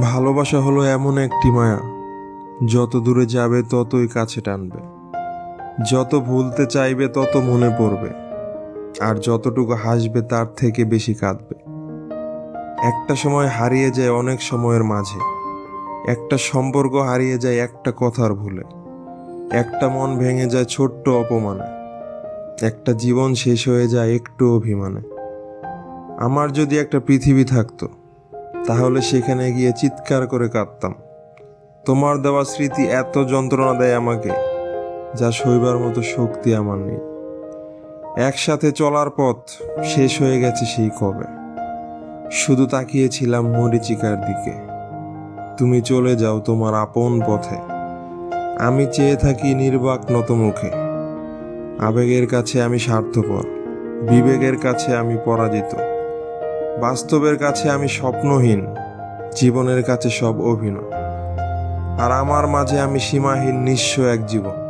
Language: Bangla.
ভালোবাসা হলো এমন একটি মায়া, যত দূরে যাবে ততই কাছে টানবে, যত ভুলতে চাইবে তত মনে পড়বে, আর যতটুকু হাসবে তার থেকে বেশি কাঁদবে। একটা সময় হারিয়ে যায় অনেক সময়ের মাঝে, একটা সম্পর্ক হারিয়ে যায় একটা কথার ভুলে, একটা মন ভেঙে যায় ছোট্ট অপমানে, একটা জীবন শেষ হয়ে যায় একটু অভিমানে। আমার যদি একটা পৃথিবী থাকতো, তাহলে সেখানে গিয়ে চিৎকার করে কাঁদতাম। তোমার দেওয়া স্মৃতি এত যন্ত্রণা দেয় আমাকে, যা সইবার মতো শক্তি আমার নেই। একসাথে চলার পথ শেষ হয়ে গেছে সেই কবে, শুধু তাকিয়েছিলাম মরীচিকার দিকে। তুমি চলে যাও তোমার আপন পথে, আমি চেয়ে থাকি নির্বাক নত মুখে। আবেগের কাছে আমি স্বার্থপর, বিবেকের কাছে আমি পরাজিত, বাস্তবের কাছে আমি স্বপ্নহীন, জীবনের কাছে সব অভিনয়। আর আমার মাঝে আমি সীমাহীন নিঃস্ব এক জীবন।